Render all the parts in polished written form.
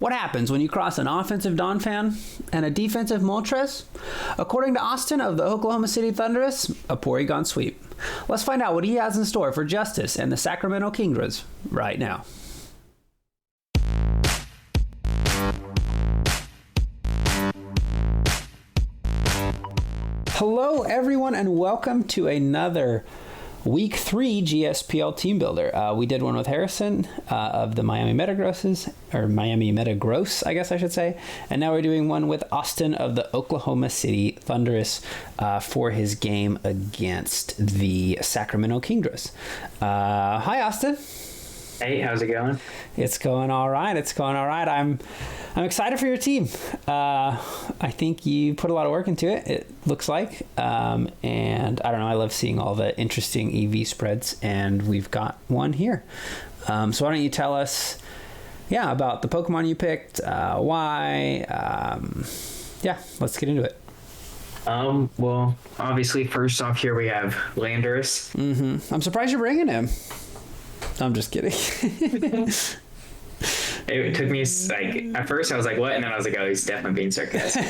What happens when you cross an offensive Donphan and a defensive Moltres? According to Austin of the Oklahoma City Thundurus, a Porygon sweep. Let's find out what he has in store for Justice and the Sacramento Kingdras right now. Hello everyone and welcome to another Week 3 GSPL Team Builder. We did one with Harrison of the Miami Metagrosses, or Miami Metagross, I guess I should say. And now we're doing one with Austin of the Oklahoma City Thundurus for his game against the Sacramento Kingdras. Hi, Austin. Hey, how's it going? It's going all right. It's going all right. I'm excited for your team. I think you put a lot of work into it, it looks like. And I don't know, I love seeing all the interesting EV spreads, and we've got one here. So why don't you tell us, about the Pokemon you picked, why? Let's get into it. Well, obviously, first off, here we have Landorus. Mm-hmm. I'm surprised you're bringing him. I'm just kidding. It took me, at first I was like, what? And then I was like, oh, he's definitely being sarcastic.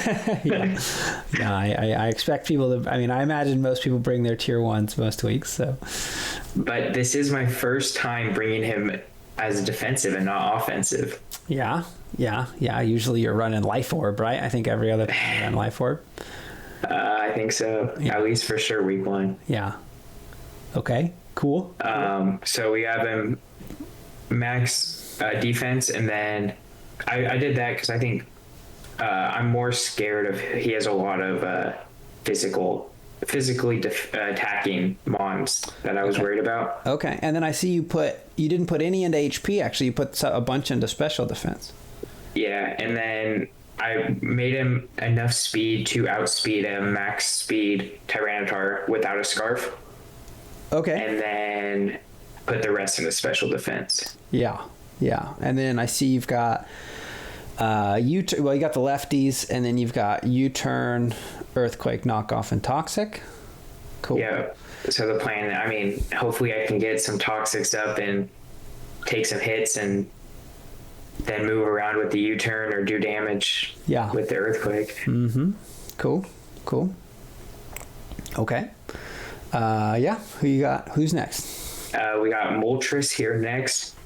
I expect people to, I imagine most people bring their tier 1s most weeks, so. But this is my first time bringing him as defensive and not offensive. Yeah. Usually you're running Life Orb, right? I think every other time you run Life Orb. I think so. Yeah. At least for sure week 1. Yeah. Okay, cool. So we have him max defense, and then I did that because I think I'm more scared of, he has a lot of physically attacking mons that I was worried about. Okay, and then I see you didn't put any into HP, actually. You put a bunch into special defense. Yeah, and then I made him enough speed to outspeed a max speed Tyranitar without a scarf. Okay. And then put the rest into special defense. Yeah. And then I see you've got you got the lefties, and then you've got U-turn, Earthquake, Knockoff, and Toxic. Cool. Yeah. So the plan, hopefully I can get some Toxics up and take some hits and then move around with the U-turn or do damage with the Earthquake. Mm-hmm. Cool. Okay. Who you got? Who's next? We got Moltres here next.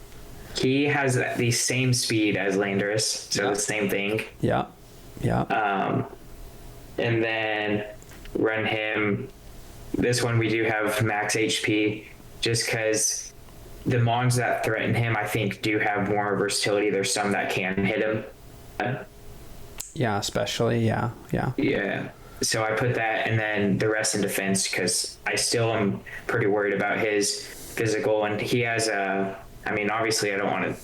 He has the same speed as Landorus, so the same thing. Yeah. And then run him. This one we do have max HP, just because the mons that threaten him, I think, do have more versatility. There's some that can hit him. Yeah, especially. Yeah. Yeah. So I put that, and then the rest in defense, because I still am pretty worried about his physical, and he has obviously I don't want to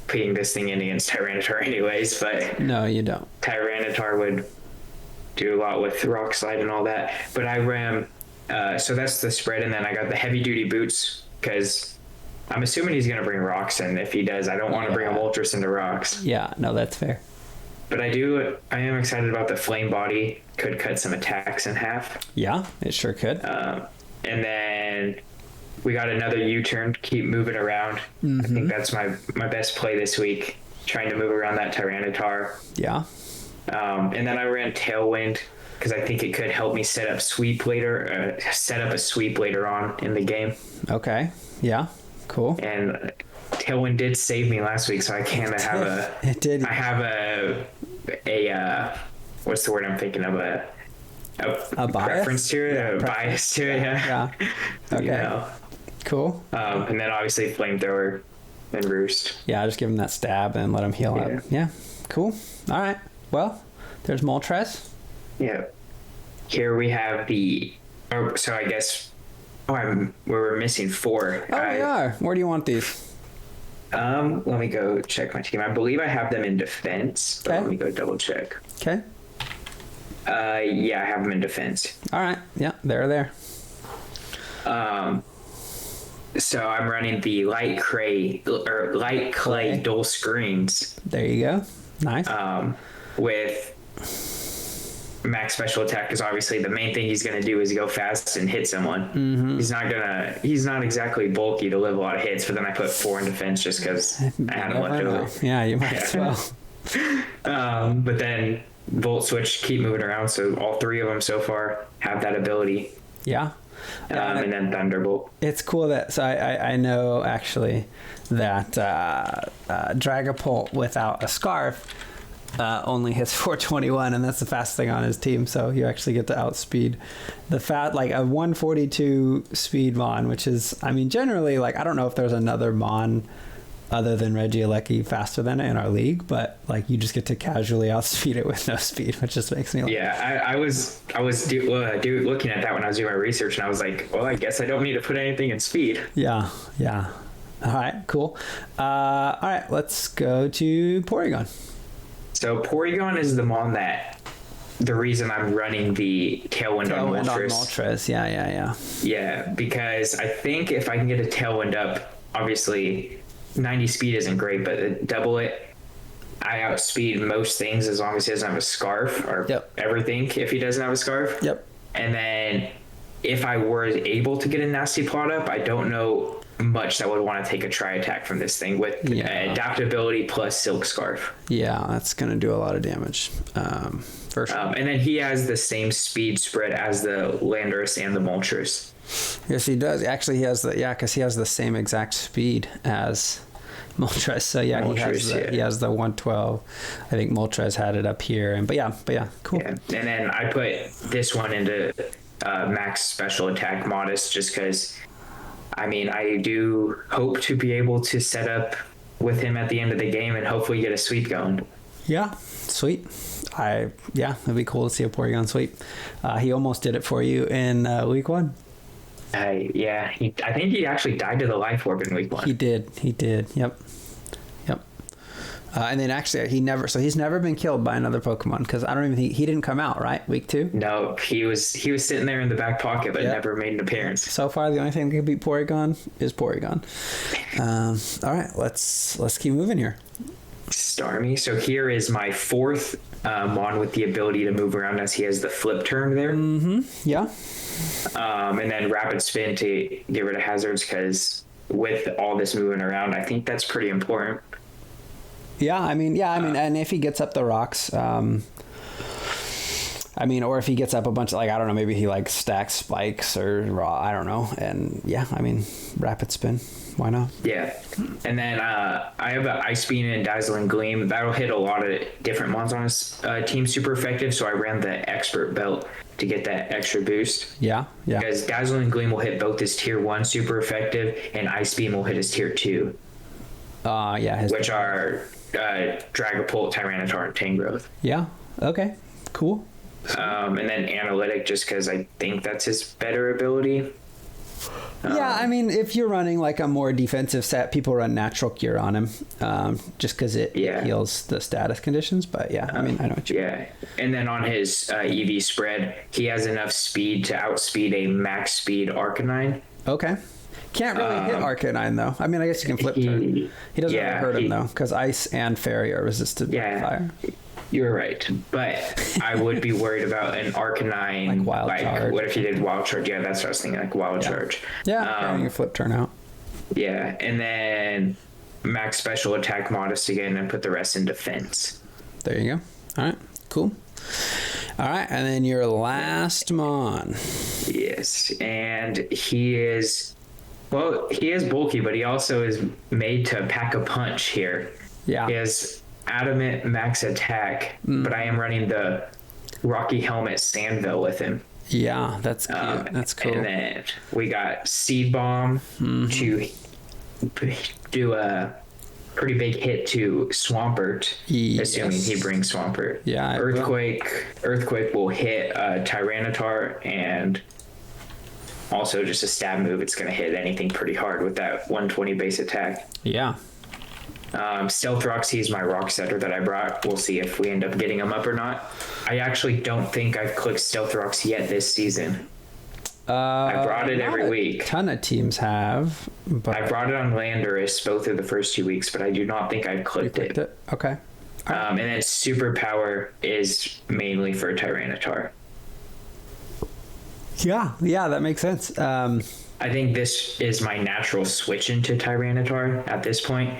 putting this thing in against Tyranitar anyways, but no, you don't. Tyranitar would do a lot with Rock Slide and all that, but I ran so that's the spread, and then I got the heavy duty boots, because I'm assuming he's going to bring rocks, and if he does, I don't want to bring a Moltres into rocks. Yeah, no, that's fair. But I am excited about the flame body. Could cut some attacks in half. Yeah, it sure could. And then we got another U-turn, keep moving around. Mm-hmm. I think that's my best play this week, trying to move around that Tyranitar. Yeah. And then I ran Tailwind, because I think it could help me set up a sweep later on in the game. Okay. Yeah. Cool. And Tailwind did save me last week, so I kind of have It did. I have a what's the word I'm thinking of? A preference to it, a bias to it. Yeah. Okay. Cool. And then obviously Flamethrower and Roost. Yeah, just give him that stab and let him heal up. Yeah. Cool. All right. Well, there's Moltres. Yeah. Here we have so I guess we're missing 4. Oh, we are. Where do you want these? Let me go check my team. I believe I have them in defense. But let me go double check. Okay. I have them in defense. All right. Yeah, they're there. So I'm running the light clay dual screens. There you go. Nice. With max special attack, because obviously the main thing he's going to do is go fast and hit someone. Mm-hmm. He's not exactly bulky to live a lot of hits, but then I put 4 in defense just because I had him left over. Yeah, you might as well. But then Volt Switch keep moving around, so all three of them so far have that ability. Yeah. And then Thunderbolt. It's cool that, so I know actually that Dragapult without a scarf only hits 421, and that's the fastest thing on his team, so you actually get to outspeed the like a 142 speed Mon, which is, I mean, generally, like, I don't know if there's another Mon other than Regieleki faster than it in our league, but like you just get to casually outspeed it with no speed, which just makes me like, yeah. I was looking at that when I was doing my research, and I was like, well, I guess I don't need to put anything in speed. yeah. All right, cool. All right, let's go to Porygon. So Porygon is the Mon that the reason I'm running the Tailwind on Moltres. Yeah, because I think if I can get a Tailwind up, obviously 90 speed isn't great, but double it, I outspeed most things as long as he doesn't have a scarf, or everything if he doesn't have a scarf. Yep. And then if I were able to get a nasty plot up, I don't know much that would want to take a tri attack from this thing with adaptability plus silk scarf. Yeah, that's gonna do a lot of damage. For sure. And then he has the same speed spread as the Landorus and the Moltres. Yes, he does. Actually, he has because he has the same exact speed as Moltres. So yeah, he has the 112. I think Moltres had it up here, but yeah, cool. Yeah. And then I put this one into max special attack modest, just because, I mean, I do hope to be able to set up with him at the end of the game and hopefully get a sweep going. Yeah, sweet. It'd be cool to see a Porygon sweep. He almost did it for you in week 1. I think he actually died to the life orb in week 1. He did. Yep. And then actually he's never been killed by another Pokemon, because I don't even think he didn't come out, right? Week 2? No, he was sitting there in the back pocket, but never made an appearance. So far, the only thing that can beat Porygon is Porygon. All right, let's keep moving here. Starmie. So here is my 4th Mon with the ability to move around, as he has the flip turn there. Mm-hmm. Yeah. And then rapid spin to get rid of hazards, because with all this moving around, I think that's pretty important. And if he gets up the rocks, or if he gets up a bunch of, like, I don't know, maybe he like stacks spikes or raw, I don't know. And rapid spin, why not? Yeah. And then I have an Ice Beam and Dazzling Gleam. That'll hit a lot of different mons on his team super effective. So I ran the Expert Belt to get that extra boost. Yeah. Because Dazzling Gleam will hit both his tier 1 super effective, and Ice Beam will hit his tier 2. Which are Dragapult, Tyranitar, and Tangrowth. Yeah. Okay. Cool. And then Analytic, just because I think that's his better ability. If you're running like a more defensive set, people run Natural Cure on him, just because it heals the status conditions. But I know what you mean. Yeah, and then on his EV spread, he has enough speed to outspeed a max speed Arcanine. Okay. Can't really hit Arcanine, though. I mean, I guess you can flip turn. He doesn't really hurt him, though, because Ice and Fairy are resisted by fire. You're right. But I would be worried about an Arcanine. Like Wild Charge. What if you did Wild Charge? Yeah, that's what I was thinking, like Wild Charge. Yeah, you flip turn out. Yeah, and then max special attack modest again, and put the rest in defense. There you go. All right, cool. All right, and then your last Mon. Yes, and he is... Well, he is bulky, but he also is made to pack a punch here. Yeah. He has adamant max attack, but I am running the Rocky Helmet Sandville with him. Yeah, that's cute. That's cool. And then we got Seed Bomb to do a pretty big hit to Swampert, assuming he brings Swampert. Yeah. Earthquake will hit Tyranitar, and also just a stab move. It's going to hit anything pretty hard with that 120 base attack. Yeah. Stealth Roxy is my rock setter that I brought. We'll see if we end up getting him up or not. I actually don't think I've clicked Stealth Roxy yet this season. I brought it every week. A ton of teams have. But I brought it on Landorus both of the first 2 weeks, but I do not think I've clicked it. Okay. And then Superpower is mainly for Tyranitar. Yeah, that makes sense. I think this is my natural switch into Tyranitar at this point.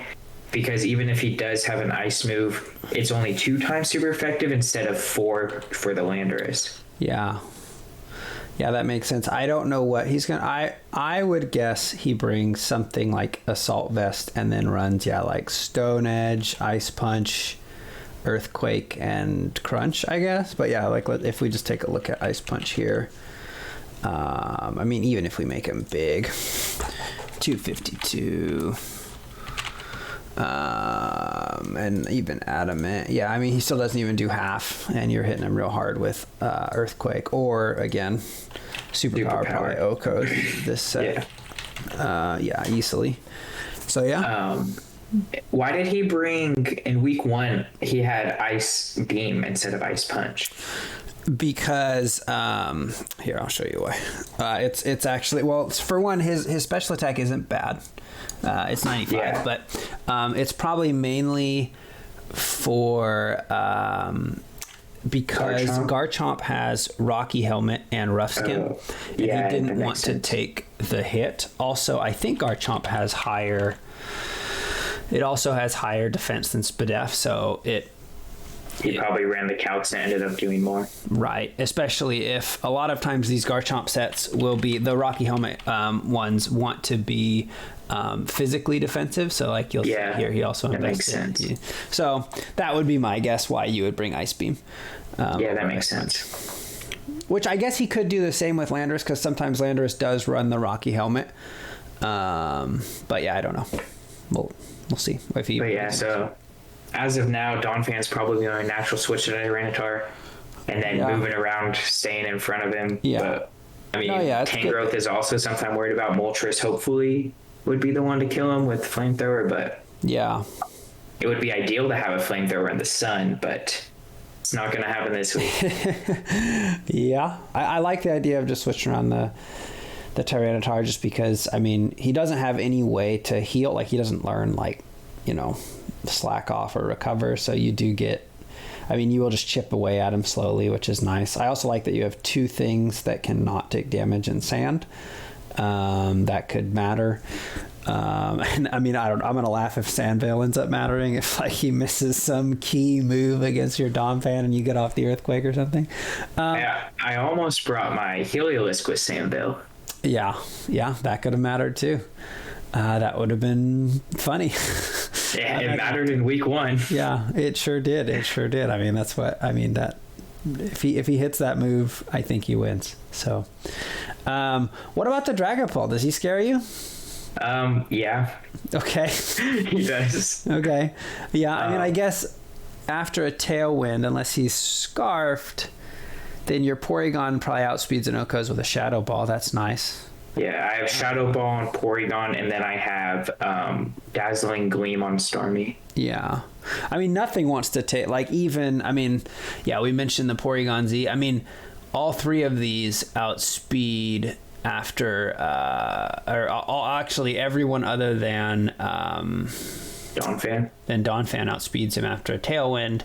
because even if he does have an ice move, it's only 2 times super effective instead of 4 for the Landorus. Yeah. Yeah, that makes sense. I don't know what he's gonna. I would guess he brings something like Assault Vest and then runs like Stone Edge, Ice Punch, Earthquake, and Crunch, I guess. But yeah, like if we just take a look at Ice Punch here, I mean, even if we make him big, 252. And even Adamant. Yeah, I mean, he still doesn't even do half, and you're hitting him real hard with Earthquake, or again, Superpower probably Okos this set. Yeah, easily. So yeah. Why did he bring in week 1? He had Ice Beam instead of Ice Punch. Because here, I'll show you why. It's actually, well, for one, his special attack isn't bad. It's 95, but it's probably mainly for because Garchomp has Rocky Helmet and Rough Skin, and he didn't want to take the hit. Also, I think Garchomp has higher. It also has higher defense than Spadef, so he probably ran the calcs and ended up doing more. Right. Especially if a lot of times these Garchomp sets will be, the Rocky Helmet ones want to be physically defensive. So like you'll see here, he also invests in you. So that would be my guess why you would bring Ice Beam. That makes sense. Which I guess he could do the same with Landorus, because sometimes Landorus does run the Rocky Helmet. But yeah, I don't know. We'll see. So as of now, Donphan's probably going to natural switch to Tyranitar, and then moving around, staying in front of him. Yeah. But, I mean, Tangrowth is also something I'm worried about. Moltres hopefully would be the one to kill him with Flamethrower, but it would be ideal to have a Flamethrower in the sun, but it's not going to happen this week. I like the idea of just switching around the Tyranitar, just because, I mean, he doesn't have any way to heal. Like, he doesn't learn, like, you know, slack off or recover, so you do get, I mean, you will just chip away at him slowly, which is nice. I also like that you have 2 things that cannot take damage in sand. That could matter. And I mean, I'm gonna laugh if Sandveil ends up mattering, if like he misses some key move against your Donphan and you get off the Earthquake or something. I almost brought my Heliolisk with Sandveil. Yeah, that could have mattered too. That would have been funny. Yeah, it mattered in week 1. Yeah, it sure did. I mean, that's what I mean. That if he hits that move, I think he wins. So, what about the Dragapult? Does he scare you? Yeah. Okay. He does. Okay. Yeah, I mean, I guess after a Tailwind, unless he's Scarfed, then your Porygon probably outspeeds an Okos with a Shadow Ball. That's nice. Yeah, I have Shadow Ball on Porygon, and then I have Dazzling Gleam on Starmie. Yeah. I mean, nothing wants to take, like, even, I mean, yeah, we mentioned the Porygon-Z. I mean, all 3 of these outspeed after, actually everyone other than Donphan. Then Donphan outspeeds him after a Tailwind.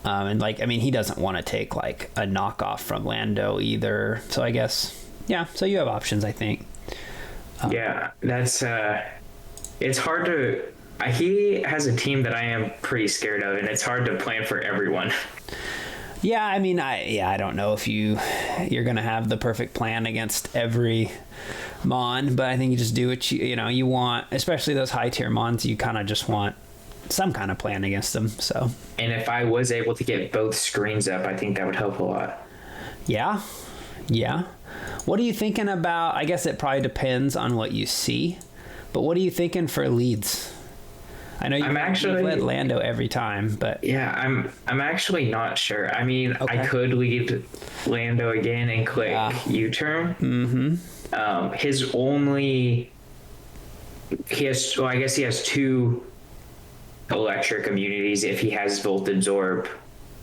And, like, I mean, he doesn't want to take, like, a knockoff from Lando either. So I guess, yeah, so you have options, I think. Yeah, that's it's hard to. He has a team that I am pretty scared of, and it's hard to plan for everyone. Yeah, I mean, I don't know if you're gonna have the perfect plan against every Mon, but I think you just do what you want, especially those high tier Mons. You kind of just want some kind of plan against them. So, and if I was able to get both screens up, I think that would help a lot. Yeah. What are you thinking about? I guess it probably depends on what you see, but what are you thinking for leads? I know you've led Lando every time, but yeah, I'm actually not sure. I mean, I could lead Lando again and click U-turn. Mm-hmm. I guess he has 2 electric immunities if he has Volt Absorb.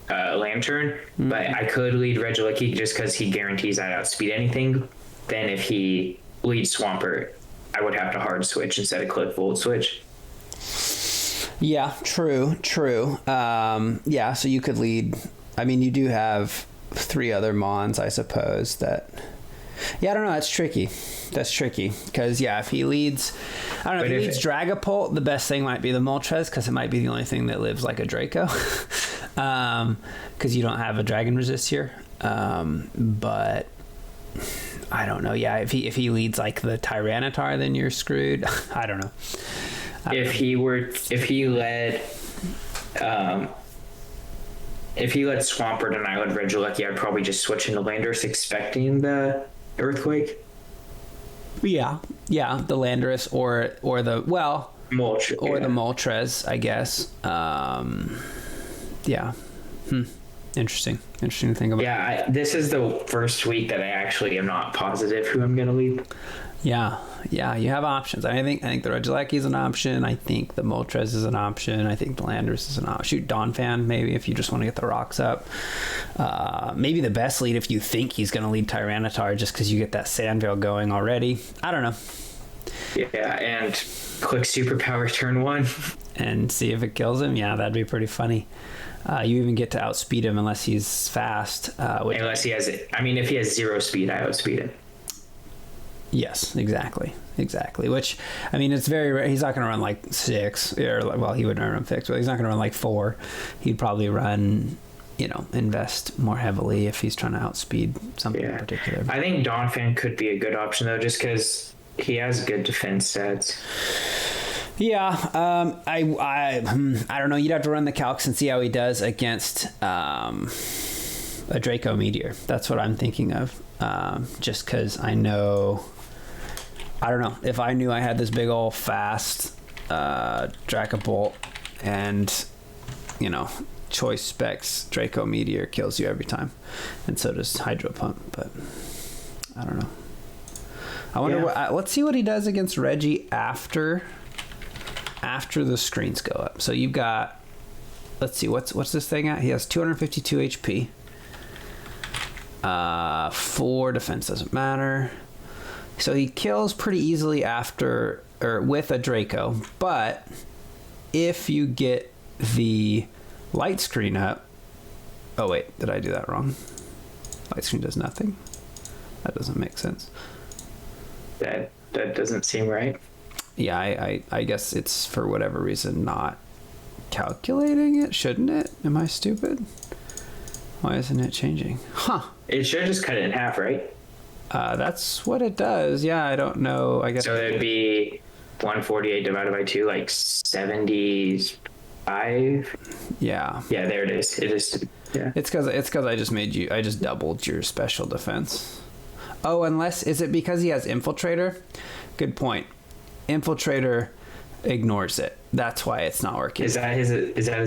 Lantern, but I could lead Regieleki just because he guarantees I'd outspeed anything. Then if he leads Swampert, I would have to hard switch instead of click Volt switch. Yeah, true. Yeah, so you could lead. I mean, you do have 3 other Mons, I suppose, that Yeah, I don't know. That's tricky. Because, yeah, if he leads... I don't know. If he leads Dragapult, the best thing might be the Moltres, because it might be the only thing that lives like a Draco. Because you don't have a Dragon Resist here. But... I don't know. Yeah, if he leads like the Tyranitar, then you're screwed. I don't know. If he led Swampert and I led Regieleki, I'd probably just switch into Landorus expecting the Earthquake. Yeah, the Landorus or the the Moltres, I guess. Yeah. Interesting to think about. Yeah, this is the first week that I actually am not positive who I'm going to lead. Yeah, you have options. I think the Regieleki is an option. I think the Moltres is an option. I think the Landorus is an option. Shoot, Donphan, maybe, if you just want to get the rocks up. Maybe the best lead if you think he's going to lead Tyranitar, just because you get that Sandveil going already. I don't know. Yeah, and click Superpower turn 1. And see if it kills him. Yeah, that'd be pretty funny. You even get to outspeed him unless he's fast. Unless he has it. I mean, if he has 0 speed, I outspeed him. Yes, exactly. Which, I mean, it's very rare. He's not going to run like 6, or he wouldn't run 6, but he's not going to run like 4. He'd probably run, invest more heavily if he's trying to outspeed something in particular. I think Donphan could be a good option though, just because he has good defense stats. Yeah, I don't know. You'd have to run the calcs and see how he does against a Draco Meteor. That's what I'm thinking of. Just because I don't know. If I knew I had this big old fast Dragapult and, choice specs, Draco Meteor kills you every time. And so does Hydro Pump, but I don't know. I wonder let's see what he does against Reggie after the screens go up. So you've got, let's see, what's this thing at? He has 252 HP. 4 defense, doesn't matter. So he kills pretty easily with a Draco. But if you get the light screen up, oh wait, did I do that wrong? Light screen does nothing. That doesn't make sense. That doesn't seem right. Yeah, I guess it's for whatever reason not calculating it, shouldn't it? Am I stupid? Why isn't it changing? Huh. It should just cut it in half, right? That's what it does. Yeah, I don't know. I guess so. It'd be 148 divided by 2, like 75. Yeah. Yeah, there it is. It is. Yeah. It's because I just doubled your special defense. Oh, is it because he has Infiltrator? Good point. Infiltrator ignores it. That's why it's not working. Is that his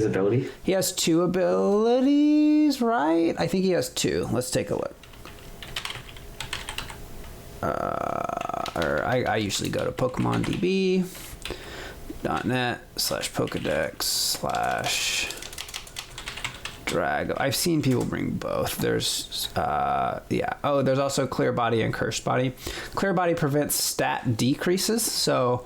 ability? He has 2 abilities, right? I think he has 2. Let's take a look. I usually go to PokemonDB.net/Pokedex/ Drag. I've seen people bring both. There's there's also Clear Body and Cursed Body. Clear Body prevents stat decreases, so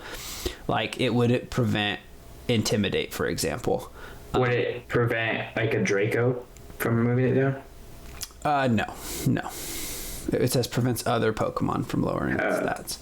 like it would prevent Intimidate, for example. Would it prevent like a Draco from moving it down? No. It says prevents other Pokemon from lowering its stats.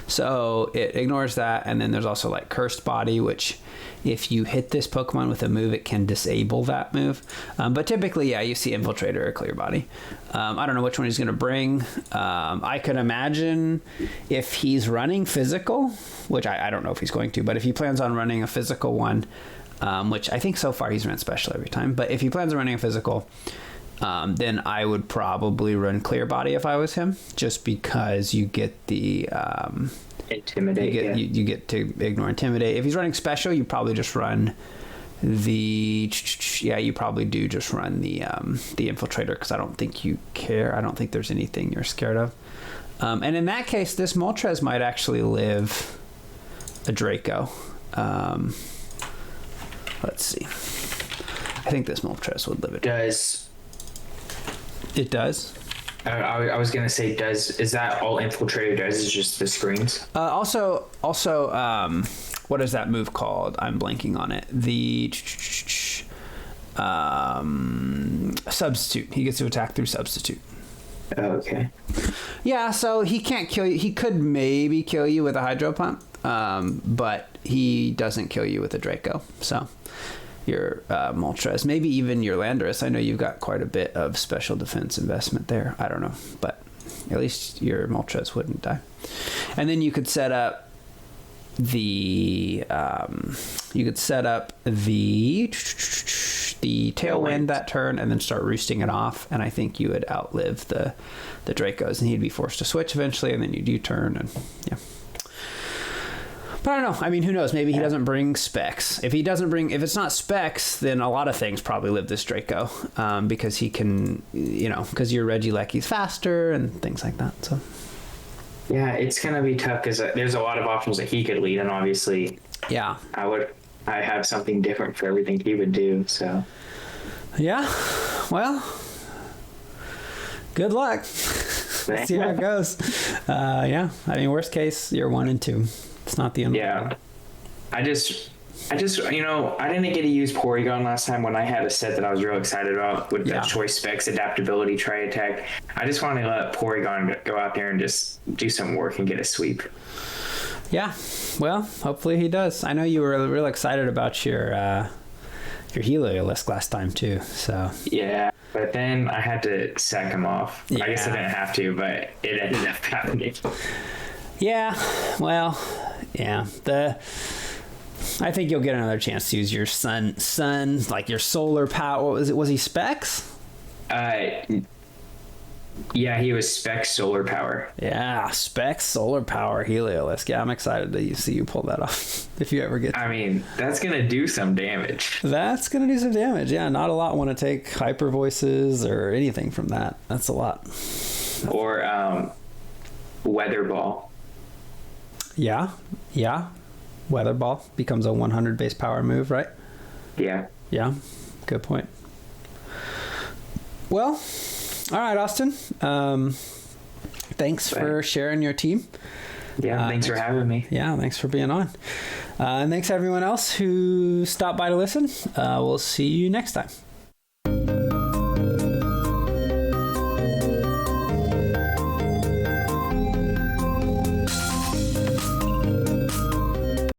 So it ignores that, and then there's also like Cursed Body, which if you hit this Pokemon with a move, it can disable that move. But typically, you see Infiltrator or Clear Body. I don't know which one he's going to bring. I could imagine if he's running Physical, which I don't know if he's going to, but if he plans on running a Physical one, which I think so far he's run Special every time, but if he plans on running a Physical, then I would probably run Clear Body if I was him, just because you get the Intimidate. You get to ignore Intimidate. If he's running Special, you probably just run the Infiltrator, because I don't think you care. I don't think there's anything you're scared of. And in that case, this Moltres might actually live a Draco. Let's see. I think this Moltres would live a Draco. It does. I was gonna say, is that all Infiltrator does? Is just the screens? Also, what is that move called? I'm blanking on it. The Substitute. He gets to attack through Substitute. Okay. Yeah, so he can't kill you. He could maybe kill you with a Hydro Pump, but he doesn't kill you with a Draco. So your Moltres, maybe even your Landorus. I know you've got quite a bit of special defense investment there. I don't know, but at least your Moltres wouldn't die. And then you could set up the Tailwind that turn, and then start roosting it off, and I think you would outlive the Dracos, and he'd be forced to switch eventually, and then you do turn, and yeah. But I don't know. I mean, who knows? Maybe he doesn't bring specs. If it's not specs, then a lot of things probably live this Draco, because he can, because your Regieleki's faster and things like that. So yeah, it's gonna be tough because there's a lot of options that he could lead, and obviously, yeah, I have something different for everything he would do. So yeah, well, good luck. Let's see how it goes. Yeah, I mean, worst case, you're 1 and 2. It's not the end. Yeah, I just I didn't get to use Porygon last time when I had a set that I was real excited about with the choice specs, adaptability, tri-attack. I just want to let Porygon go out there and just do some work and get a sweep. Yeah, well, hopefully he does. I know you were real excited about your Heliolisk last time too. So yeah, but then I had to sack him off. Yeah. I guess I didn't have to, but it ended up happening. Yeah, well, yeah. I think you'll get another chance to use your sun, like your solar power. What was it? Was he specs? Yeah, he was specs solar power. Yeah, specs solar power Heliolisk. Yeah, I'm excited to see you pull that off if you ever get. I mean, that's gonna do some damage. That's gonna do some damage. Yeah, not a lot want to take hyper voices or anything from that. That's a lot. Or weather ball. Yeah. Weather Ball becomes a 100 base power move, right? Yeah. Yeah. Good point. Well, all right, Austin. Thanks for sharing your team. Yeah, thanks for having me. Yeah, thanks for being on. And thanks everyone else who stopped by to listen. We'll see you next time.